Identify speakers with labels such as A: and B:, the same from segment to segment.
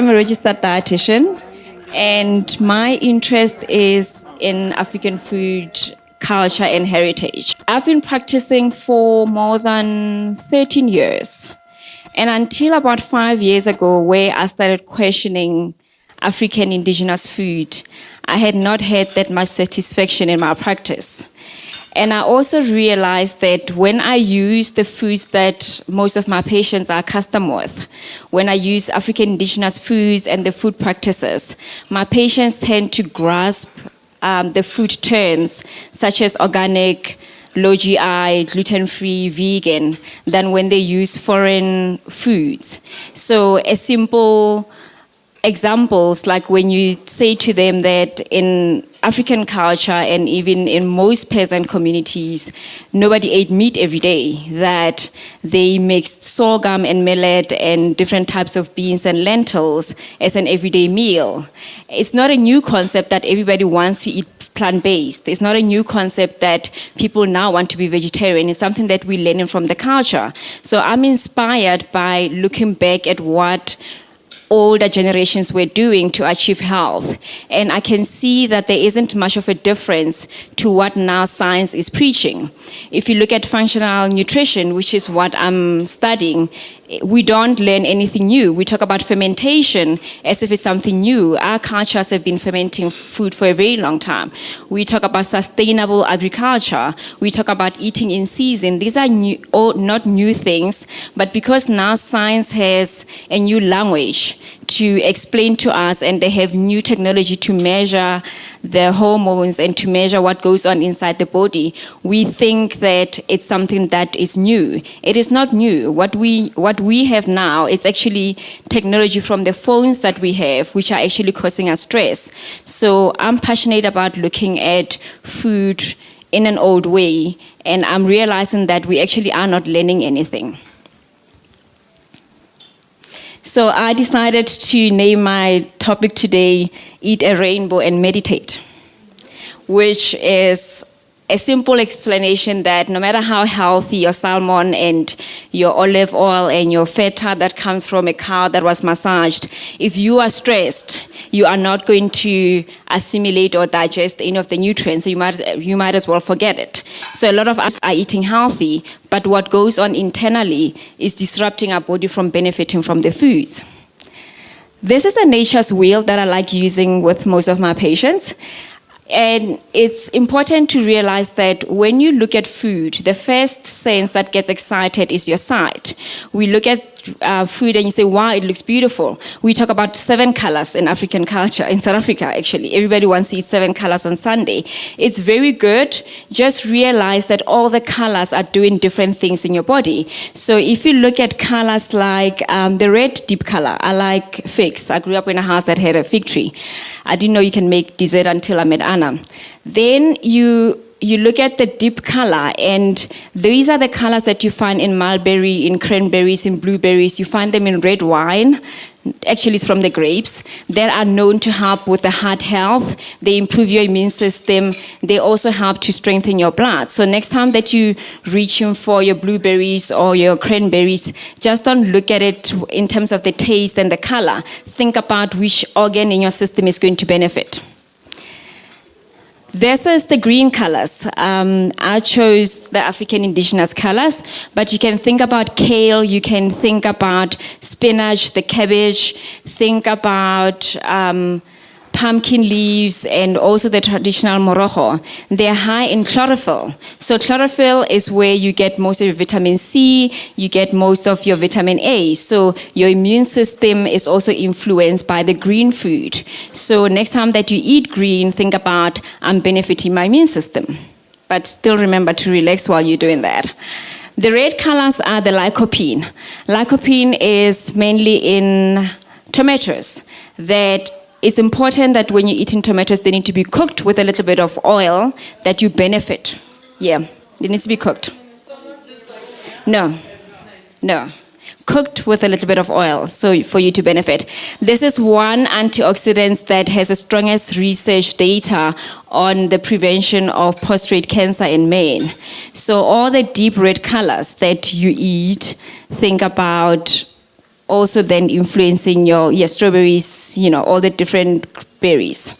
A: I'm a registered dietitian, and my interest is in African food, culture, and heritage. I've been practicing for more than 13 years. And until about 5 years ago, where I started questioning African indigenous food, I had not had that much satisfaction in my practice. And I also realized that when I use the foods that most of my patients are accustomed with, when I use African indigenous foods and the food practices, my patients tend to grasp the food terms such as organic, low GI, gluten-free, vegan, than when they use foreign foods. So a simple examples, like when you say to them that in African culture and even in most peasant communities, nobody ate meat every day, that they mixed sorghum and millet and different types of beans and lentils as an everyday meal. It's not a new concept that everybody wants to eat plant-based. It's not a new concept that people now want to be vegetarian. It's something that we're learning from the culture. So I'm inspired by looking back at what older generations were doing to achieve health. And I can see that there isn't much of a difference to what now science is preaching. If you look at functional nutrition, which is what I'm studying, we don't learn anything new. We talk about fermentation as if it's something new. Our cultures have been fermenting food for a very long time. We talk about sustainable agriculture. We talk about eating in season. These are new, or not new things, but because now science has a new language to explain to us, and they have new technology to measure the hormones and to measure what goes on inside the body, we think that it's something that is new. It is not new. What we have now is actually technology from the phones that we have, which are actually causing us stress. So I'm passionate about looking at food in an old way, and I'm realizing that we actually are not learning anything. So I decided to name my topic today, Eat a Rainbow and Meditate, which is a simple explanation that no matter how healthy your salmon and your olive oil and your feta that comes from a cow that was massaged, if you are stressed, you are not going to assimilate or digest any of the nutrients, so you might as well forget it. So a lot of us are eating healthy, but what goes on internally is disrupting our body from benefiting from the foods. This is a nature's wheel that I like using with most of my patients. And it's important to realize that when you look at food, the first sense that gets excited is your sight. We look at food and you say, wow, it looks beautiful. We talk about 7 colors in African culture, in South Africa actually. Everybody wants to eat 7 colors on Sunday. It's very good. Just realize that all the colors are doing different things in your body. So if you look at colors like the red deep color, I like figs. I grew up in a house that had a fig tree. I didn't know you can make dessert until I met Anna. Then you look at the deep color, and these are the colors that you find in mulberry, in cranberries, in blueberries. You find them in red wine. Actually, it's from the grapes. They are known to help with the heart health. They improve your immune system. They also help to strengthen your blood. So next time that you reach in for your blueberries or your cranberries, just don't look at it in terms of the taste and the color. Think about which organ in your system is going to benefit. This is the green colors. I chose the African indigenous colors, but you can think about kale, you can think about spinach, the cabbage, think about pumpkin leaves, and also the traditional morogo. They're high in chlorophyll. So chlorophyll is where you get most of your vitamin C, you get most of your vitamin A. So your immune system is also influenced by the green food. So next time that you eat green, think about, I'm benefiting my immune system. But still remember to relax while you're doing that. The red colors are the lycopene. Lycopene is mainly in tomatoes. That it's important that when you're eating tomatoes, they need to be cooked with a little bit of oil that you benefit. Yeah, it needs to be cooked. No. Cooked with a little bit of oil, so for you to benefit. This is one antioxidant that has the strongest research data on the prevention of prostate cancer in men. So all the deep red colors that you eat, think about also then influencing your strawberries, all the different berries.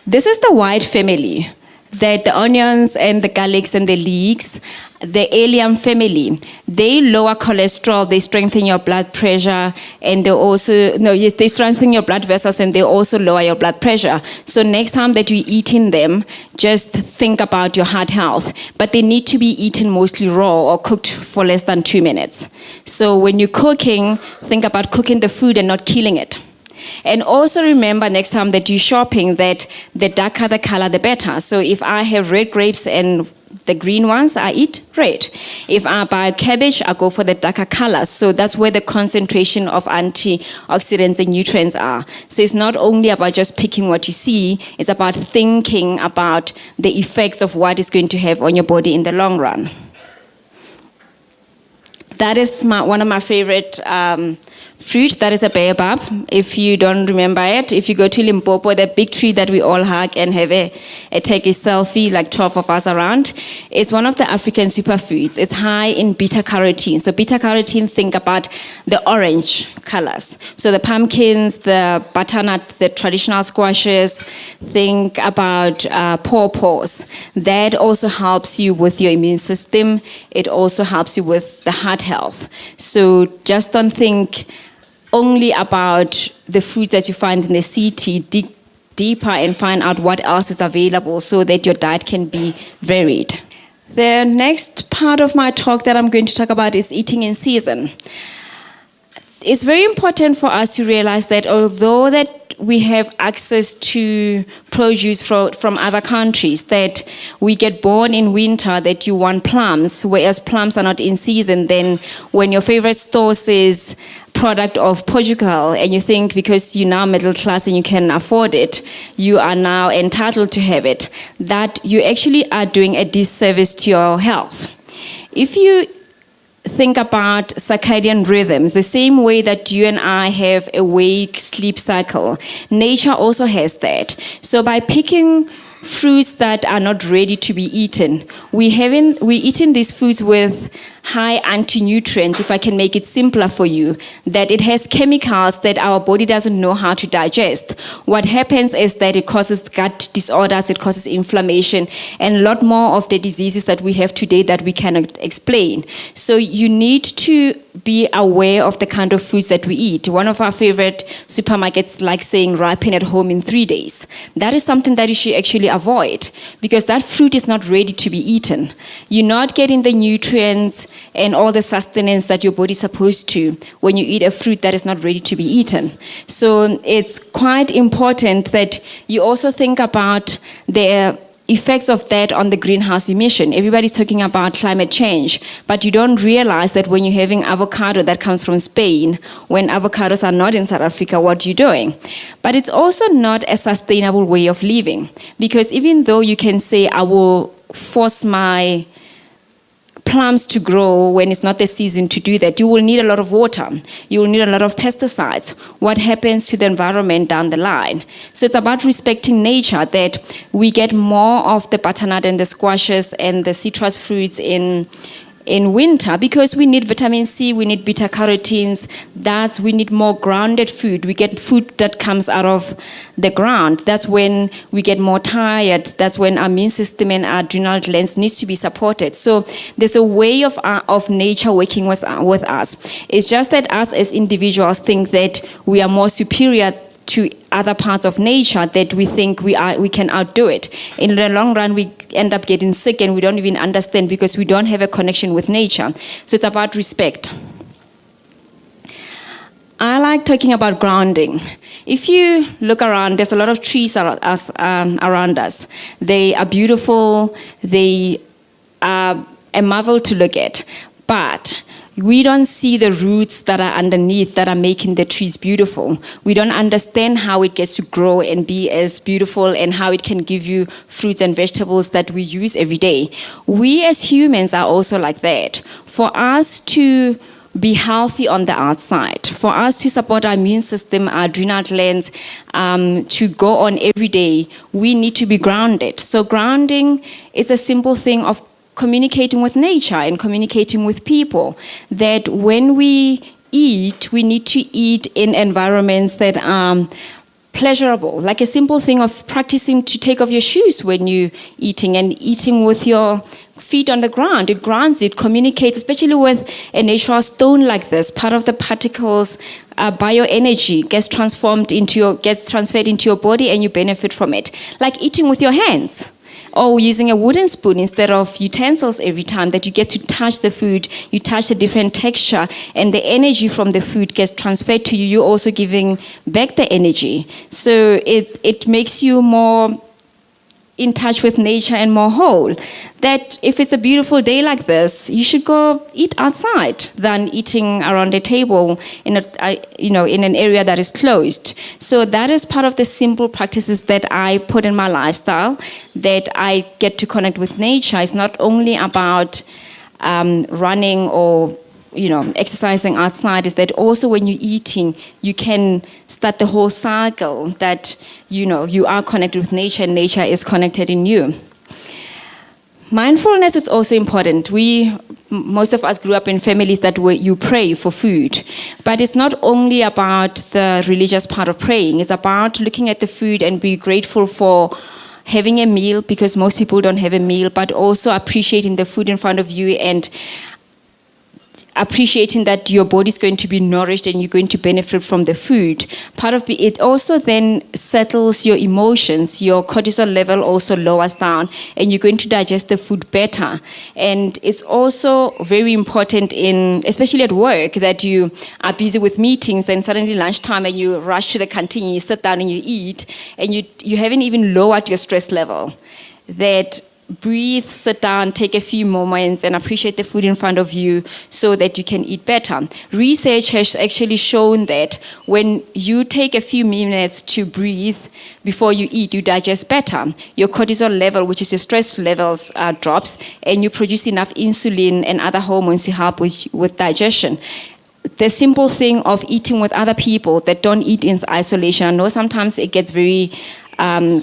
A: This is the white family, that the onions and the garlics and the leeks, the allium family, they lower cholesterol, they strengthen your blood pressure, and they strengthen your blood vessels, and they also lower your blood pressure. So next time that you're eating them, just think about your heart health. But they need to be eaten mostly raw or cooked for less than 2 minutes. So when you're cooking, think about cooking the food and not killing it. And also remember next time that you're shopping that the darker the color, the better. So if I have red grapes and the green ones, I eat red. If I buy cabbage, I go for the darker colors. So that's where the concentration of antioxidants and nutrients are. So it's not only about just picking what you see, it's about thinking about the effects of what it's going to have on your body in the long run. That is one of my favorite fruit. That is a baobab. If you don't remember it, if you go to Limpopo, the big tree that we all hug and have take a selfie, like 12 of us around, is one of the African superfoods. It's high in beta-carotene. So beta-carotene, think about the orange colors. So the pumpkins, the butternut, the traditional squashes, think about pawpaws. That also helps you with your immune system. It also helps you with the heart health. So just don't think only about the food that you find in the city. Dig deeper and find out what else is available so that your diet can be varied. The next part of my talk that I'm going to talk about is eating in season. It's very important for us to realize that although that we have access to produce from other countries, that we get born in winter, that you want plums, whereas plums are not in season, then when your favorite store says product of Portugal, and you think because you're now middle class and you can afford it, you are now entitled to have it, that you actually are doing a disservice to your health. If you think about circadian rhythms, the same way that you and I have a wake-sleep cycle, nature also has that. So by picking fruits that are not ready to be eaten, we're eating these foods with high anti-nutrients, if I can make it simpler for you, that it has chemicals that our body doesn't know how to digest. What happens is that it causes gut disorders, it causes inflammation, and a lot more of the diseases that we have today that we cannot explain. So you need to be aware of the kind of foods that we eat. One of our favorite supermarkets like saying ripen at home in 3 days. That is something that you should actually avoid, because that fruit is not ready to be eaten. You're not getting the nutrients and all the sustenance that your body is supposed to when you eat a fruit that is not ready to be eaten. So it's quite important that you also think about the effects of that on the greenhouse emission. Everybody's talking about climate change, but you don't realize that when you're having avocado that comes from Spain, when avocados are not in South Africa, what you're doing. But it's also not a sustainable way of living, because even though you can say, I will force my plums to grow when it's not the season to do that, you will need a lot of water. You will need a lot of pesticides. What happens to the environment down the line? So it's about respecting nature, that we get more of the butternut and the squashes and the citrus fruits in winter, because we need vitamin C, we need beta carotenes, we need more grounded food. We get food that comes out of the ground. That's when we get more tired. That's when our immune system and our adrenal glands needs to be supported. So there's a way of nature working with us. It's just that us as individuals think that we are more superior to other parts of nature, that we think we can outdo it. In the long run, we end up getting sick and we don't even understand, because we don't have a connection with nature. So it's about respect. I like talking about grounding. If you look around, there's a lot of trees around us. They are beautiful. They are a marvel to look at. But we don't see the roots that are underneath that are making the trees beautiful. We don't understand how it gets to grow and be as beautiful, and how it can give you fruits and vegetables that we use every day. We as humans are also like that. For us to be healthy on the outside, for us to support our immune system, our adrenal glands, to go on every day, we need to be grounded. So grounding is a simple thing of communicating with nature and communicating with people, that when we eat, we need to eat in environments that are pleasurable, like a simple thing of practicing to take off your shoes when you're eating, and eating with your feet on the ground. It grounds, it communicates, especially with a natural stone like this. Part of the particles, bioenergy gets transferred into your body, and you benefit from it. Like eating with your hands, or using a wooden spoon instead of utensils every time, that you get to touch the food, you touch the different texture, and the energy from the food gets transferred to you. You're also giving back the energy. So it makes you more in touch with nature and more whole. That if it's a beautiful day like this, you should go eat outside than eating around a table in an area that is closed. So that is part of the simple practices that I put in my lifestyle, that I get to connect with nature. It's not only about running or exercising outside, is that also when you're eating, you can start the whole cycle that, you are connected with nature and nature is connected in you. Mindfulness is also important. Most of us grew up in families that you pray for food, but it's not only about the religious part of praying. It's about looking at the food and be grateful for having a meal, because most people don't have a meal, but also appreciating the food in front of you and appreciating that your body is going to be nourished and you're going to benefit from the food. Part of it also then settles your emotions. Your cortisol level also lowers down, and you're going to digest the food better. And it's also very important especially at work, that you are busy with meetings and suddenly lunchtime and you rush to the canteen and you sit down and you eat, and you haven't even lowered your stress level. That breathe, sit down, take a few moments and appreciate the food in front of you so that you can eat better. Research has actually shown that when you take a few minutes to breathe before you eat, you digest better. Your cortisol level, which is your stress levels, drops, and you produce enough insulin and other hormones to help with digestion. The simple thing of eating with other people that don't eat in isolation. I know sometimes it gets very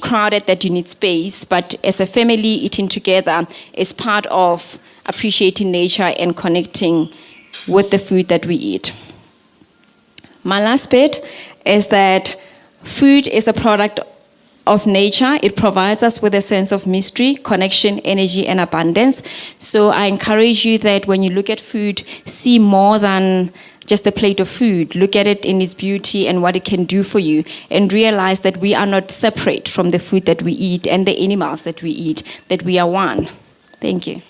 A: crowded, that you need space, but as a family, eating together is part of appreciating nature and connecting with the food that we eat. My last bit is that food is a product of nature. It provides us with a sense of mystery, connection, energy, and abundance. So I encourage you that when you look at food, see more than just a plate of food. Look at it in its beauty and what it can do for you, and realize that we are not separate from the food that we eat and the animals that we eat, that we are one. Thank you.